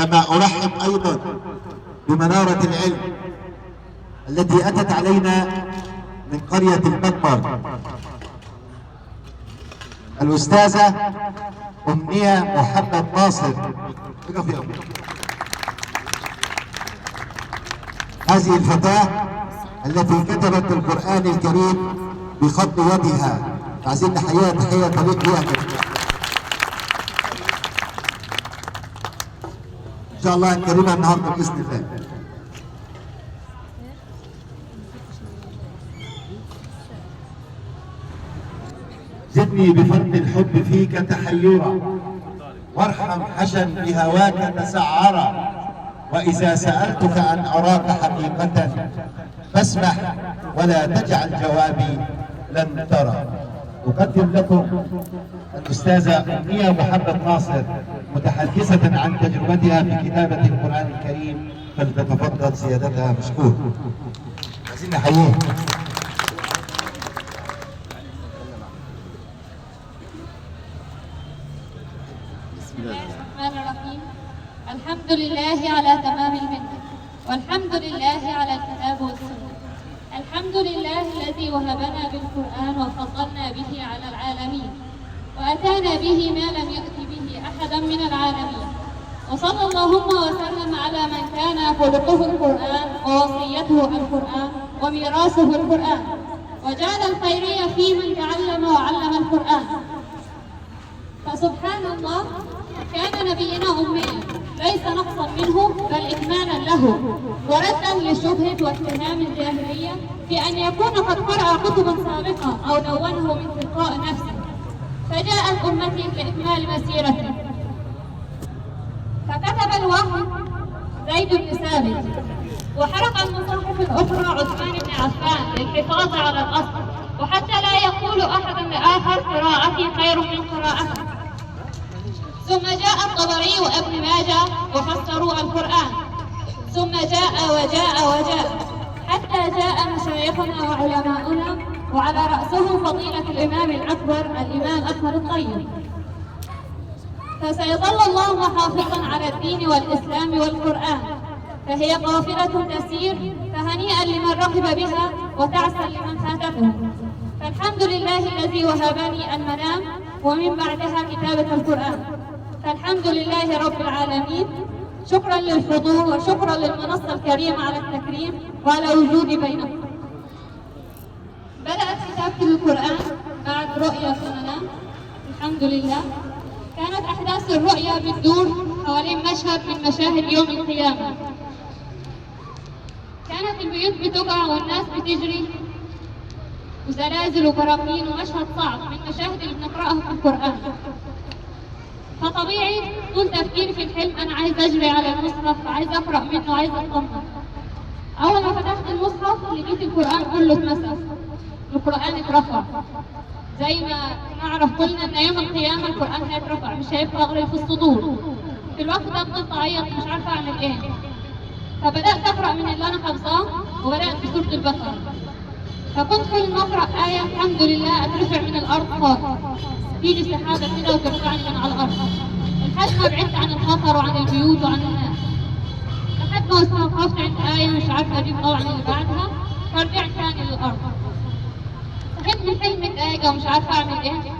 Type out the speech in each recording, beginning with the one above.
كما أرحب أيضا بمنارة العلم التي أتت علينا من قرية المدمر، الأستاذة أمنية محمد ناصر. هذه الفتاة التي كتبت القرآن الكريم بخط يدها، عايزين نحييها تحية تليق بها. إن شاء الله هنكرمها النهارده بإذن الله. زدني بفضل الحب فيك تحيرا، وارحم حشا بهواك تسعرا، وإذا سألتك أن أراك حقيقة فاسمح ولا تجعل جوابي لن ترى. أقدم لكم الأستاذة أمنية محمد ناصر متحدثة عن تجربتها في كتابة القرآن الكريم، فلتتفضل سيادتها مشكور. عايزين نحييها. بسم الله الرحمن الرحيم. الحمد لله على تمام المنة، والحمد لله على الكتاب والسنة. الحمد لله الذي وهبنا بالقرآن وفضلنا به على العالمين، وأتانا به ما لم يأت به أحدا من العالمين. وصلى اللهم وسلم على من كان خلقه القرآن ووصيته القرآن وميراثه القرآن، وجعل الخيرية في من تعلم وعلم القرآن. فسبحان الله، كان نبينا أميا ليس نقصا منه بل إكمالا له، وردا لشبهة واتهام الجاهلية في أن يكون قد قرأ كتبا سابقة أو دونه من تلقاء نفسه، فجاءت أمتي لإكمال مسيرته. فكتب الوحي زيد بن ثابت، وحرق المصاحف الأخرى عثمان بن عفان للحفاظ على الأصل، وحتى لا يقول أحد لآخر قراءتي خير من قراءته. ثم جاء الطبري وابن ماجه وفسروا القرآن، ثم جاء حتى جاء مشايخنا وعلماؤنا، وعلى رأسهم فضيلة الإمام الأكبر الإمام أحمد الطيب. فسيظل الله محافظا على الدين والإسلام والقرآن، فهي قافلة تسير، فهنيئا لمن رغب بها وتعسا لمن فاتته. فالحمد لله الذي وهبني المنام ومن بعدها كتابة القرآن. فالحمد لله رب العالمين، شكرا للحضور وشكرا للمنصة الكريمة على التكريم وعلى وجودي بينكم. بدأت كتابة القرآن بعد رؤيا في المنام. الحمد لله، كانت أحداث الرؤيا بتدور حوالين مشهد من مشاهد يوم القيامة. كانت البيوت بتقع والناس بتجري، وزلازل وبراكين، ومشهد صعب من المشاهد اللي بنقرأها في القرآن. فطبيعي طول تفكيري في الحلم أنا عايز أجري على المصحف، عايز أقرأ منه، عايز أطمن. أول ما فتحت المصحف لقيت القرآن كله اتمسح، القرآن اترفع. زي ما نعرف قلنا إن يوم القيامة القرآن هيترفع، مش هيبقى غير في الصدور. في الوقت ده فضلت أعيط مش عارفة أعمل إيه. فبدأت أقرأ من اللي أنا حافظاه، وبدأت بسورة البقرة. فكنت كل ما أقرأ آية الحمد لله أترفع من الأرض خالص، تيجي سحابة كده وترفعني من على الأرض، لحد ما بعدت عن الخطر وعن البيوت وعن الناس، لحد ما استوقفت عند آية مش عارفة أجيب طبعا اللي بعدها، فرجعت ثاني للأرض. صحيت من حلم دقايقة ومش عارفة أعمل إيه.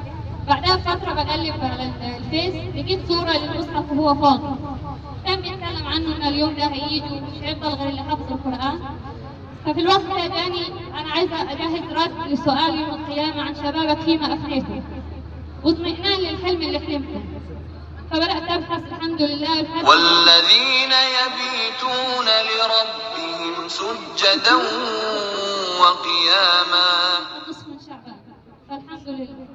بعدها بفترة بقلب على الفيس لقيت صورة للمصحف وهو فاضي، كان بيتكلم عنه إن اليوم ده هيجي ومش هيفضل غير اللي حفظ القرآن. ففي الوقت ده جاني أنا عايزة أجهز رد لسؤال يوم القيامة عن شبابك فيما أفنيته، واطمئنان للحلم اللي حلمته. فبدأت أبحث الحمد لله. والذين يبيتون لربهم سجدا وقياما. نصف من شعبان، فالحمد لله.